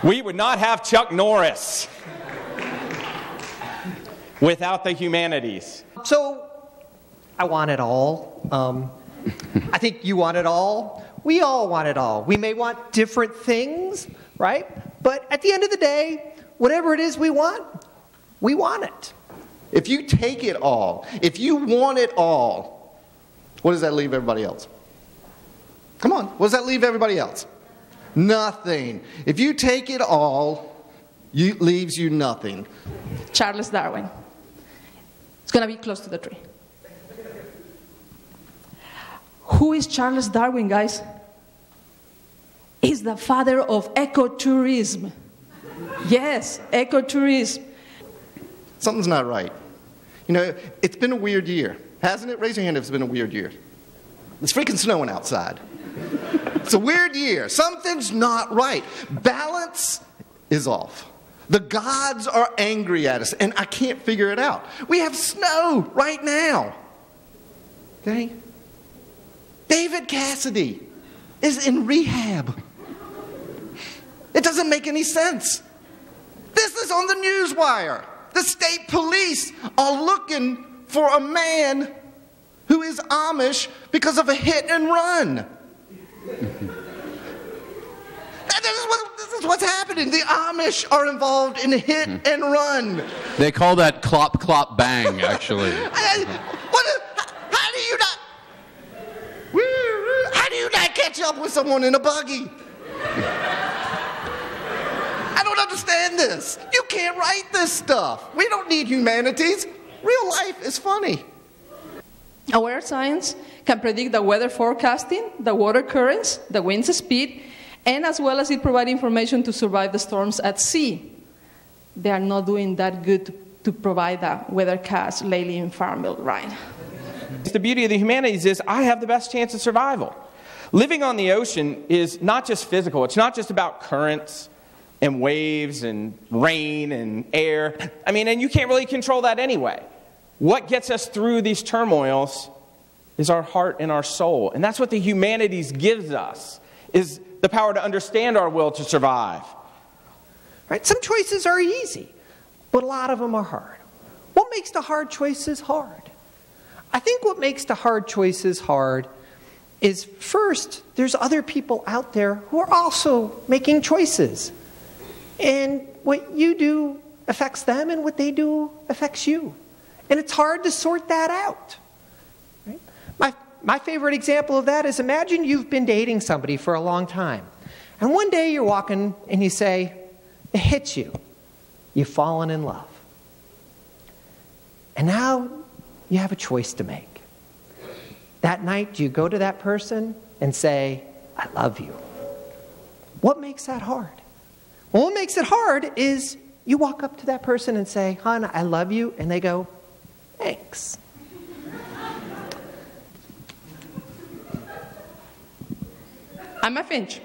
We would not have Chuck Norris without the humanities. So, I want it all. I think you want it all. We all want it all. We may want different things, right? But at the end of the day, whatever it is we want it. If you take it all, if you want it all, what does that leave everybody else? Come on, what does that leave everybody else? Nothing. If you take it all, it leaves you nothing. Charles Darwin. It's going to be close to the tree. Who is Charles Darwin, guys? He's the father of ecotourism. Yes, ecotourism. Something's not right. You know, it's been a weird year, hasn't it? Raise your hand if it's been a weird year. It's freaking snowing outside. It's a weird year. Something's not right. Balance is off. The gods are angry at us, and I can't figure it out. We have snow right now. Okay? David Cassidy is in rehab. It doesn't make any sense. This is on the newswire. The state police are looking for a man who is Amish because of a hit and run. This is what's happening. The Amish are involved in a hit and run. They call that clop, clop, bang, actually. How do you not catch up with someone in a buggy? I don't understand this. You can't write this stuff. We don't need humanities. Real life is funny. Our science can predict the weather forecasting, the water currents, the wind's speed, and as well as it provides information to survive the storms at sea. They are not doing that good to provide the weathercast lately in Farmville, right? The beauty of the humanities is I have the best chance of survival. Living on the ocean is not just physical. It's not just about currents and waves and rain and air. I mean, and you can't really control that anyway. What gets us through these turmoils is our heart and our soul. And that's what the humanities gives us, is the power to understand our will to survive. Right? Some choices are easy, but a lot of them are hard. What makes the hard choices hard? I think what makes the hard choices hard is, first, there's other people out there who are also making choices. And what you do affects them, and what they do affects you. And it's hard to sort that out. Right? My favorite example of that is, imagine you've been dating somebody for a long time. And one day you're walking and you say, it hits you. You've fallen in love. And now you have a choice to make. That night, do you go to that person and say, I love you? What makes that hard? Well, what makes it hard is you walk up to that person and say, hon, I love you. And they go, thanks. I'm a Finch.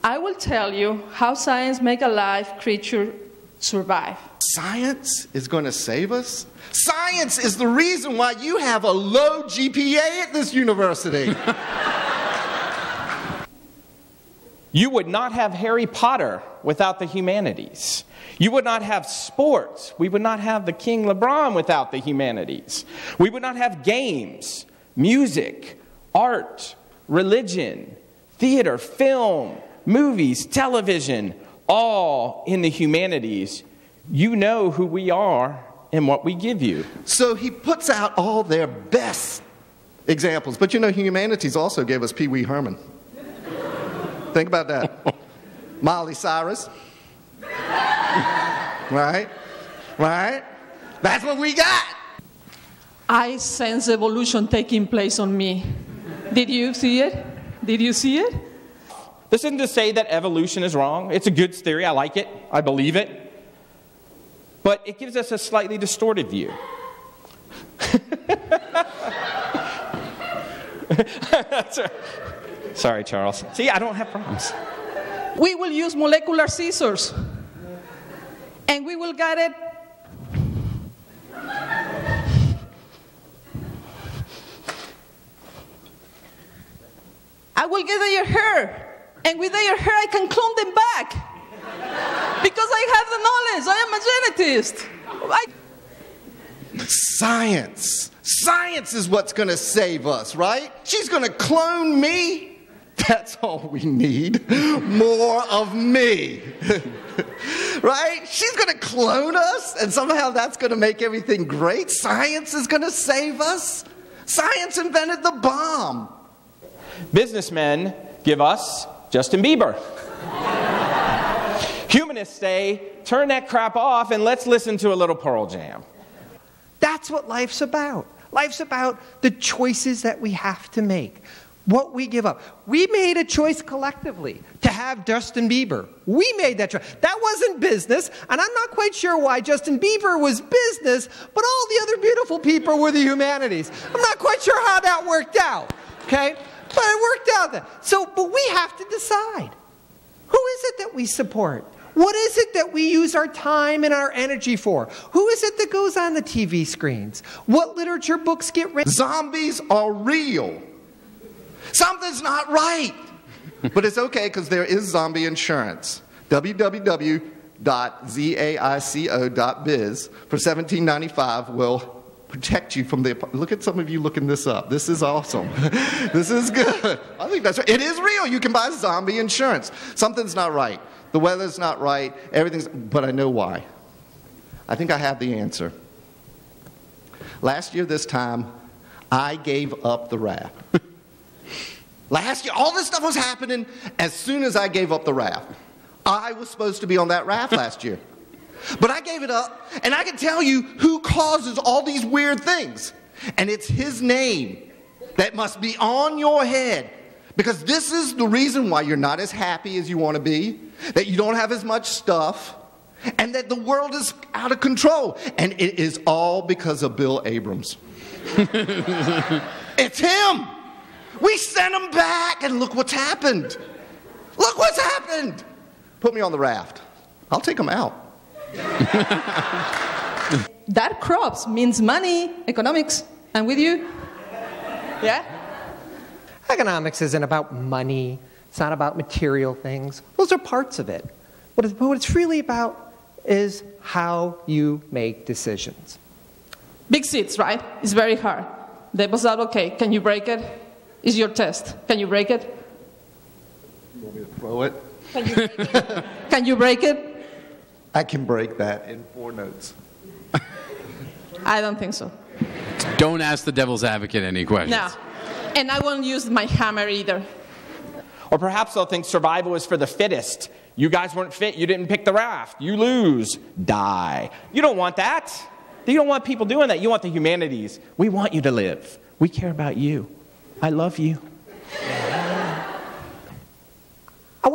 I will tell you how science makes a live creature survive. Science is going to save us? Science is the reason why you have a low GPA at this university. You would not have Harry Potter without the humanities. You would not have sports. We would not have the King LeBron without the humanities. We would not have games, music, art, religion, theater, film, movies, television, all in the humanities. You know who we are and what we give you. So he puts out all their best examples. But you know, humanities also gave us Pee Wee Herman. Think about that. Miley Cyrus. Right? Right? That's what we got. I sense evolution taking place on me. Did you see it? Did you see it? This isn't to say that evolution is wrong. It's a good theory. I like it. I believe it. But it gives us a slightly distorted view. Sorry, Charles. See, I don't have problems. We will use molecular scissors. And we will get it. I will get your hair. And with their hair, I can clone them back. Because I have the knowledge. I am a genetist. Science. Science is what's going to save us, right? She's going to clone me. That's all we need. More of me. Right? She's going to clone us, and somehow that's going to make everything great. Science is going to save us. Science invented the bomb. Businessmen give us Justin Bieber. Humanists say, turn that crap off and let's listen to a little Pearl Jam. That's what life's about. Life's about the choices that we have to make, what we give up. We made a choice collectively to have Justin Bieber. We made that choice. That wasn't business, and I'm not quite sure why Justin Bieber was business, but all the other beautiful people were the humanities. I'm not quite sure how that worked out, okay? But it worked out then. But we have to decide. Who is it that we support? What is it that we use our time and our energy for? Who is it that goes on the TV screens? What literature books get written? Zombies are real. Something's not right. But it's okay because there is zombie insurance. www.zaico.biz for $17.95 will protect you from the... Look at some of you looking this up. This is awesome. This is good. I think that's right. It is real. You can buy zombie insurance. Something's not right. The weather's not right. Everything's... But I know why. I think I have the answer. Last year this time, I gave up the RAFT. Last year, all this stuff was happening as soon as I gave up the RAFT. I was supposed to be on that RAFT last year. But I gave it up, and I can tell you who causes all these weird things. And it's his name that must be on your head. Because this is the reason why you're not as happy as you want to be, that you don't have as much stuff, and that the world is out of control. And it is all because of Bill Abrams. It's him. We sent him back, and look what's happened. Look what's happened. Put me on the RAFT. I'll take him out. That crops means money, economics. I'm with you. Yeah? Economics isn't about money. It's not about material things. Those are parts of it. What it's really about is how you make decisions. Big seats, right? It's very hard. Devil's advocate, can you break it? Is your test. Can you break it? You want me to throw it? Can you break it? Can you break it? I can break that in 4 notes. I don't think so. Don't ask the devil's advocate any questions. No. And I won't use my hammer either. Or perhaps they'll think survival is for the fittest. You guys weren't fit. You didn't pick the RAFT. You lose. Die. You don't want that. You don't want people doing that. You want the humanities. We want you to live. We care about you. I love you. I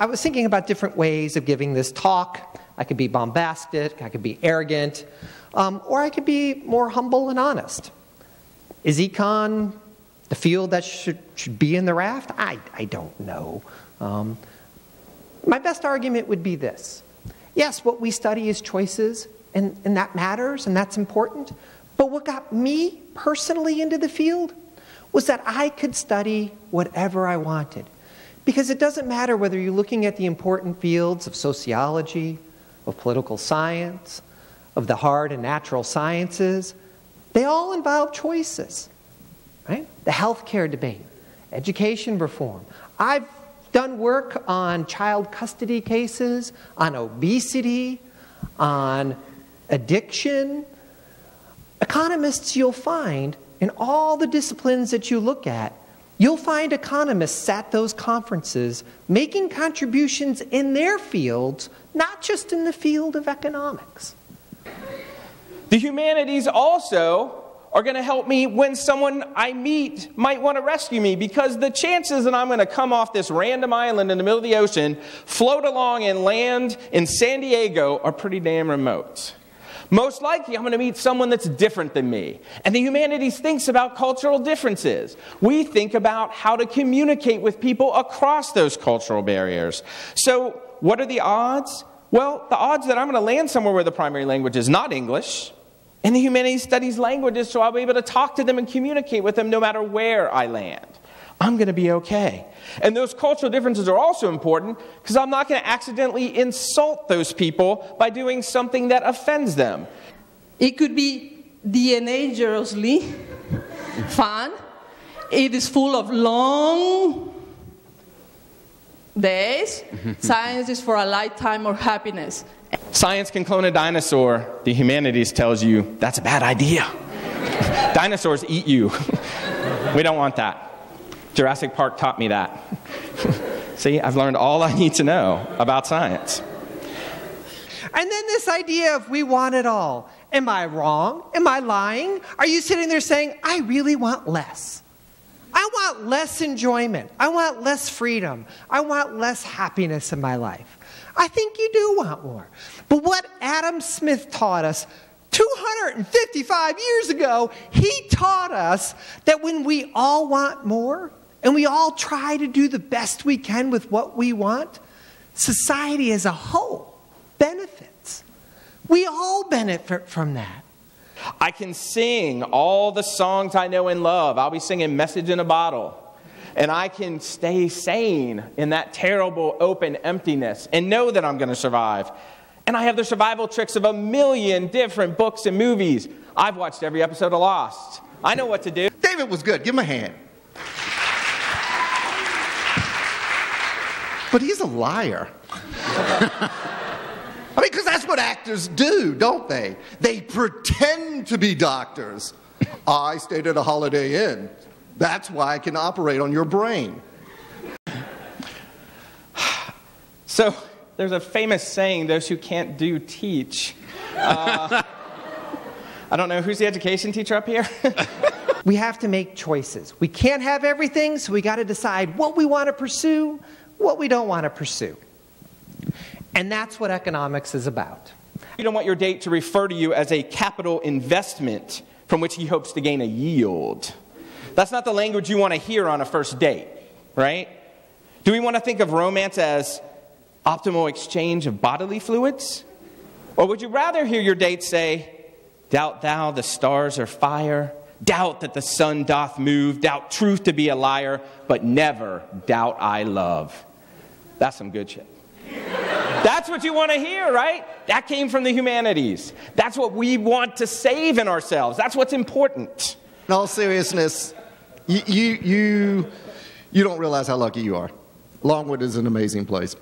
was thinking about different ways of giving this talk. I could be bombastic, I could be arrogant, or I could be more humble and honest. Is econ the field that should be in the RAFT? I don't know. My best argument would be this. Yes, what we study is choices, and that matters, and that's important. But what got me personally into the field was that I could study whatever I wanted. Because it doesn't matter whether you're looking at the important fields of sociology, of political science, of the hard and natural sciences. They all involve choices, right? The healthcare debate, education reform. I've done work on child custody cases, on obesity, on addiction. Economists, you'll find, in all the disciplines that you look at, you'll find economists at those conferences making contributions in their fields, not just in the field of economics. The humanities also are going to help me when someone I meet might want to rescue me, because the chances that I'm going to come off this random island in the middle of the ocean, float along and land in San Diego are pretty damn remote. Most likely, I'm going to meet someone that's different than me. And the humanities thinks about cultural differences. We think about how to communicate with people across those cultural barriers. So what are the odds? Well, the odds that I'm going to land somewhere where the primary language is not English, and the humanities studies languages, so I'll be able to talk to them and communicate with them no matter where I land. I'm going to be okay. And those cultural differences are also important because I'm not going to accidentally insult those people by doing something that offends them. It could be dangerously fun. It is full of long days. Science is for a lifetime of happiness. Science can clone a dinosaur. The humanities tells you that's a bad idea. Dinosaurs eat you. We don't want that. Jurassic Park taught me that. See, I've learned all I need to know about science. And then this idea of we want it all. Am I wrong? Am I lying? Are you sitting there saying, I really want less? I want less enjoyment. I want less freedom. I want less happiness in my life. I think you do want more. But what Adam Smith taught us 255 years ago, he taught us that when we all want more and we all try to do the best we can with what we want, society as a whole benefits. We all benefit from that. I can sing all the songs I know and love. I'll be singing Message in a Bottle. And I can stay sane in that terrible open emptiness and know that I'm going to survive. And I have the survival tricks of a million different books and movies. I've watched every episode of Lost. I know what to do. David was good. Give him a hand. But he's a liar. I mean, because that's what actors do, don't they? They pretend to be doctors. I stayed at a Holiday Inn. That's why I can operate on your brain. So there's a famous saying, those who can't do teach. I don't know, who's the education teacher up here? We have to make choices. We can't have everything, so we got to decide what we want to pursue, what we don't want to pursue. And that's what economics is about. You don't want your date to refer to you as a capital investment from which he hopes to gain a yield. That's not the language you want to hear on a first date, right? Do we want to think of romance as optimal exchange of bodily fluids? Or would you rather hear your date say, doubt thou the stars are fire, doubt that the sun doth move, doubt truth to be a liar, but never doubt I love. That's some good shit. That's what you want to hear, right? That came from the humanities. That's what we want to save in ourselves. That's what's important. In all seriousness, you don't realize how lucky you are. Longwood is an amazing place.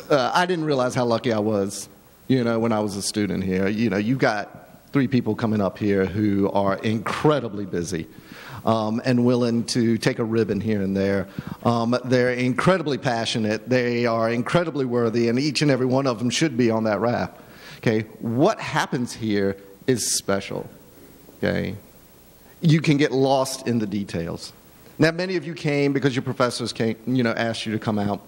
I didn't realize how lucky I was, when I was a student here. You've got 3 people coming up here who are incredibly busy and willing to take a ribbon here and there. They're incredibly passionate. They are incredibly worthy, and each and every one of them should be on that raft. Okay, what happens here is special. Okay, you can get lost in the details. Now, many of you came because your professors came, asked you to come out.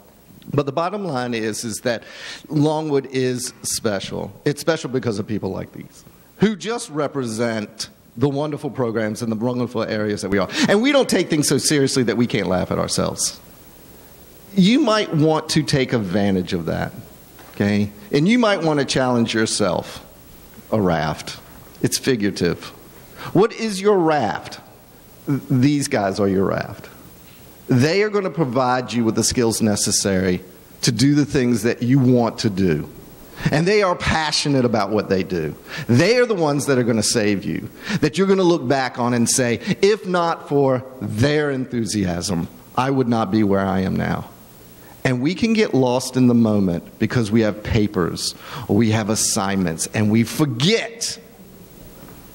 But the bottom line is that Longwood is special. It's special because of people like these, who just represent the wonderful programs and the wonderful areas that we are. And we don't take things so seriously that we can't laugh at ourselves. You might want to take advantage of that, okay? And you might want to challenge yourself. A raft. It's figurative. What is your raft? These guys are your raft. They are going to provide you with the skills necessary to do the things that you want to do. And they are passionate about what they do. They are the ones that are going to save you, that you're going to look back on and say, if not for their enthusiasm, I would not be where I am now. And we can get lost in the moment because we have papers or we have assignments and we forget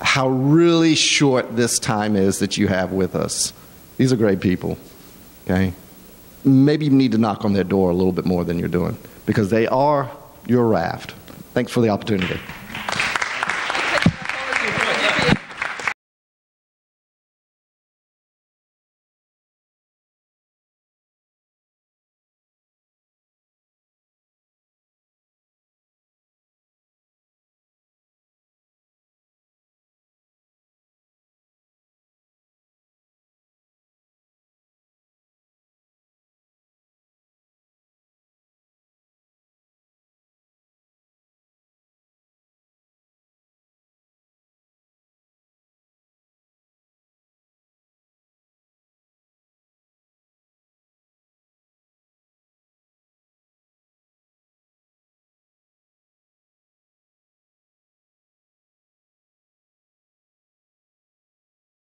how really short this time is that you have with us. These are great people, okay? Maybe you need to knock on their door a little bit more than you're doing because they are your raft. Thanks for the opportunity.